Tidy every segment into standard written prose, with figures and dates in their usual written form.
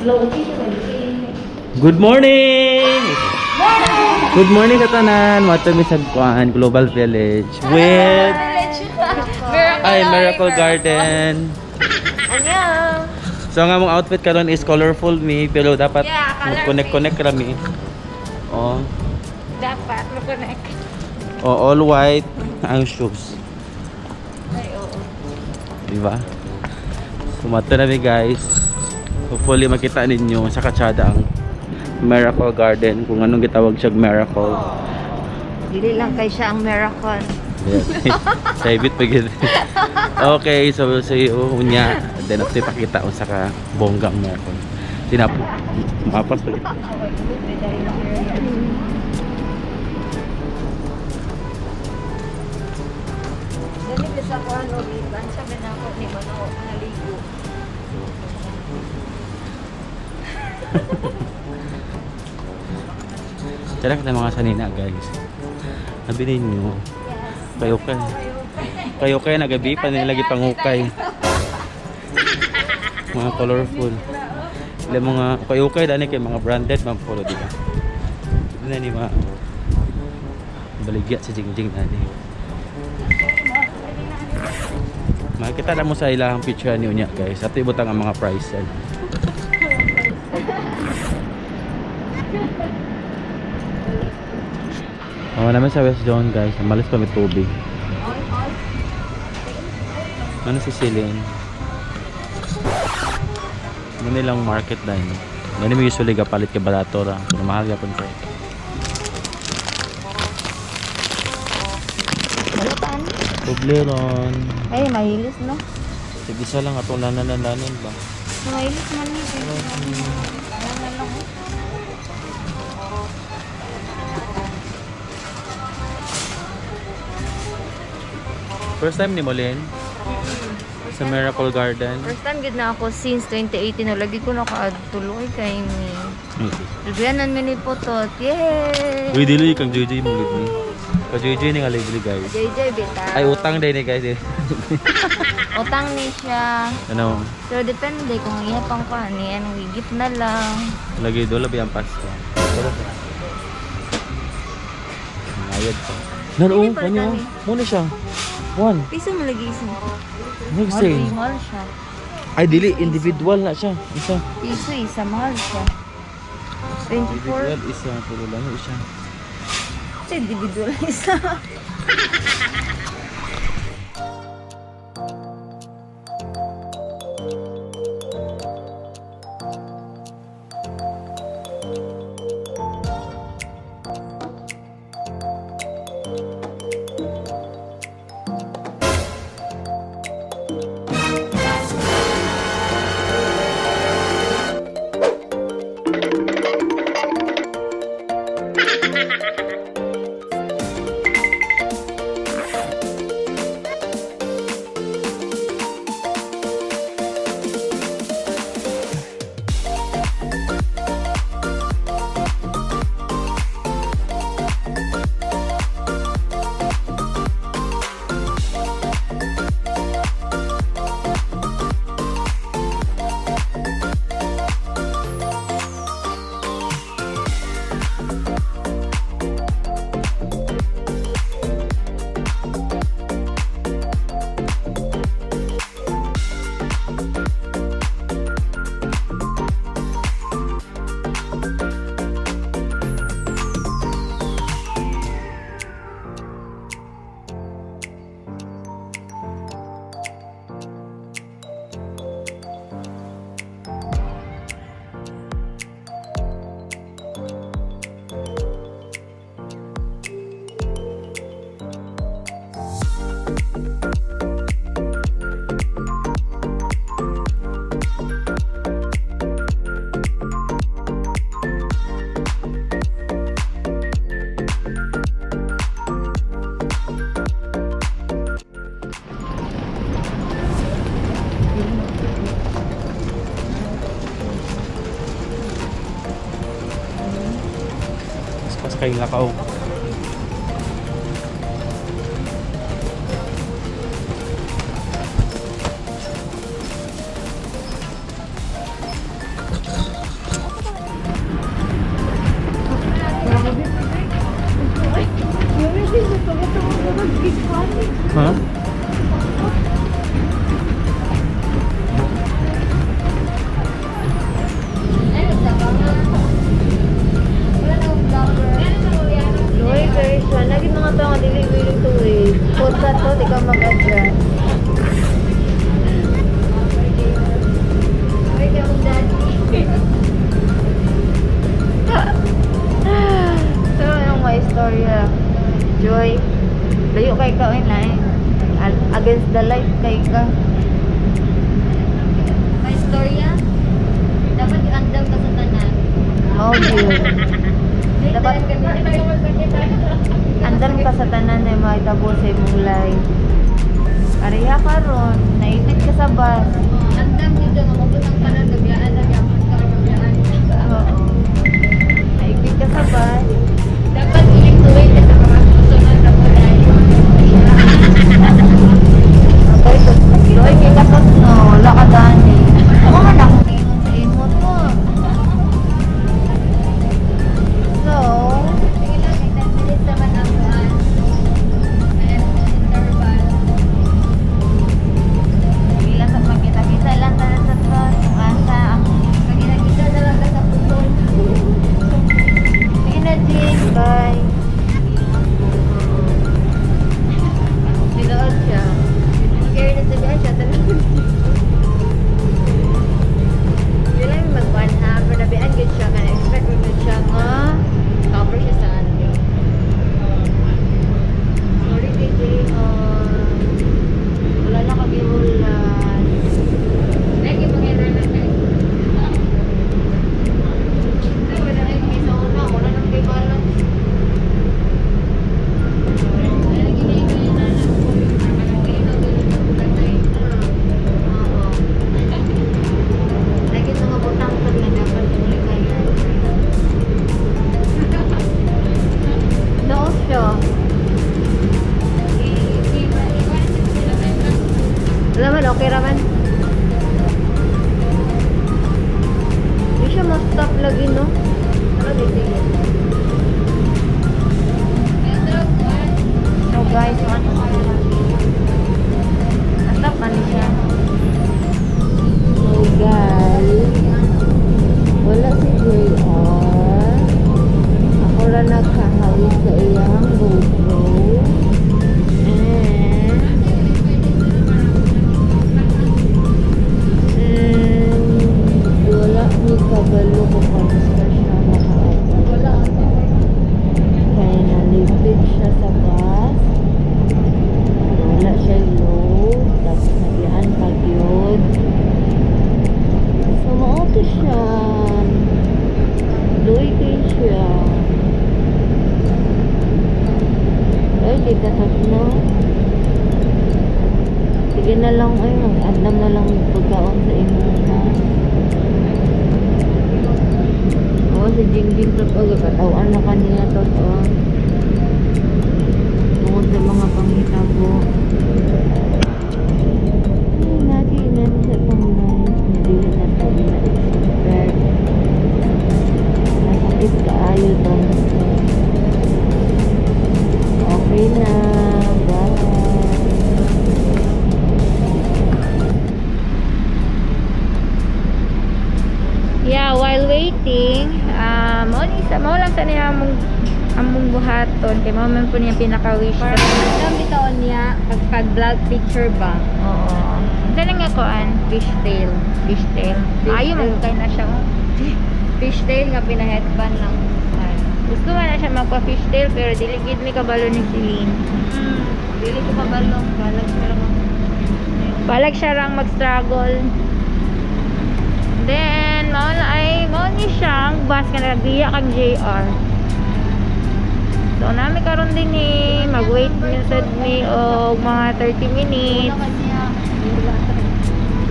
Good morning! Good morning katanan! Wato mi sa kuan Global Village with Miracle Garden. Annyeong. So nga mong outfit karon is colorful me pero dapat connect kami. Oh. Dapat mag-connect. Oh, all white ang shoes. Ay, oo. Diba? Sumato na mi guys. Hopefully makita ninyo sa katsada ang Miracle Garden kung anong gitawag siya Miracle. Dili lang kay siya ang miracle. Saibit pa gid. Okay, so we'll see you unya. Then after pakita unsa ka bongga ang Miracle. Tinapo. Mapas pa gid. Dali bisa ko ano biban sabi na ako ni Mano naligo. Tara ka na mga sanina guys. Nabili nyo. Kayo kay nagabi pa nilagi pangukay. Mga colorful. Ilang mga kayo dani kay mga branded mga polo di ba? Hindi na ni mga baligya sa jingjing dani. Makikita na mo sa ilang picture niyo niya guys. Ato ibutang ang mga price. Naman sa West Zone guys, malis pa may tubig. Ano si Celine? Ano nilang market dahil? Ganun mo usually kapalit ka barato ra. Kung mahal ka punta. Balutan. Tubleron. Ay, mahilis no. Tig-isa lang atong nanananan ba? Mahilis man ni. First time ni Molin sa Miracle Garden. First time gid na ako since 2018 na lagi ko nakaadtuloy kay ni. Lubianan mi ni POTOT. Yay! Uy, dili kang JJ mo gid ni. Ka JJ ni nga libre guys. JJ bita. Ay utang day ni guys. Utang ni siya. Ano? So depende kung iya pang kani anong higit na lang. Lagi do labi ang pasto. Ayad pa. Nalo kanyo. Muna siya. One. Piso mo lagi isa. Next day. Mahal siya. Ay dili individual na siya. Isa. Piso isa mahal siya. 24. Individual isa pero lang isa. Sa individual isa. kay Lakaw. ka. May storya? Dapat i-andam ka sa tanan. Oh, yun. Dapat andam ka sa tanan na may tabo sa imong life. Pareha ka ron, naipit ka sa bus. Andam dito, mamabutang ka ng byaan na yaman ka ng byaan. Oo. Naipit ka sa bus. Dapat ilig-tuwid ka sa mga susunod na walai. Okay, so, Budoy, kaya kapag no, wala ka dani. Ako nga na kung ingon sa imot mo. So, sige lang, 10 minutes naman ang buwan. Ayan, interval. Sige lang sa magkita-kita lang tayo sa bus. Kung asa, ang kagina-kita na lang sa putol. Sige na, Jing. Bye. Silood siya. Scared na siya siya. Hindi lang mag-1 ha. Pero nabihan good siya. Expect mo good siya nga. Cover siya sa atin. Sorry, KJ. Wala na kagihulan. Lagi mangyari na kayo. Wala na yung isa una. Wala nang may balance. Lagi mga butang pag na dapat uli kayo. Noos siya. Raman, okay raman. Hindi siya ma-stop lagi, no? Sige. So guys, stop man siya. So guys, wala si JR. Ako lang nagkahawis sa iyang GoPro. And wala ni kabalo kung kamusta siya makaabot. Kaya nalipid siya sa bus. Wala siya load. Tapos nagyaan pag yun. So, maauto siya. Budoy kayo siya. Ay, di tatak na. Sige na lang, ay, mag-adlam na lang pagkaon sa imung na. Oo, si Jingjing totoo. Katawan na kanina totoo. Tungkol sa mga panghitabo. Ay, naginan sa pangnay. Hindi na tayo na-expert. Nasakit kaayo to. Okay na. Bye. Yeah, while waiting, mo lang sa niya among buhaton kay mo man po niya pinaka-wish. Ang bitaon niya pag-vlog picture ba? Oo. Ano nga koan? Fishtail. Ayaw mo kay na siya. Fishtail nga pina-headband lang. Gusto nga na siya magpa-fishtail pero dili gid mi kabalo ni Celine. Dili ko kabalo. Balag siya lang mag-struggle. Then, mao ni siyang bus nga nagbiya kang JR. So, nami karon din ni mag-wait minsan ni og mga 30 minutes.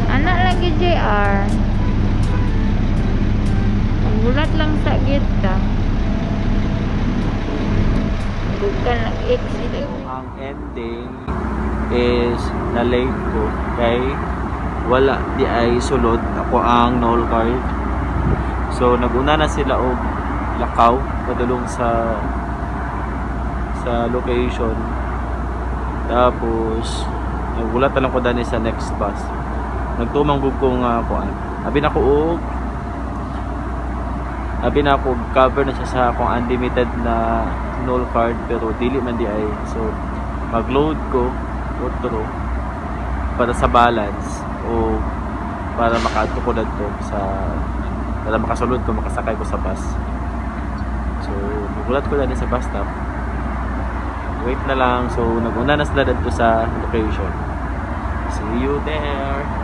Anak lang yung JR. Bulat lang sa gita. Bukan lang exit. Ang ending is na late ko kay wala di ay sulod ako ang null card. So naguna na sila og lakaw padulong sa location. Tapos nagulat na lang ko dani sa next bus. Nagtumang gug ko nga kuan. Abi na ko cover na siya sa akong unlimited na null card pero dili man di ay. So mag-load ko outro para sa balance o para maka-add ko dito sa para makasulod ko, makasakay ko sa bus. So nagulat ko dani sa bus stop. Wait na lang. So naguna na sila dito sa location. See you there.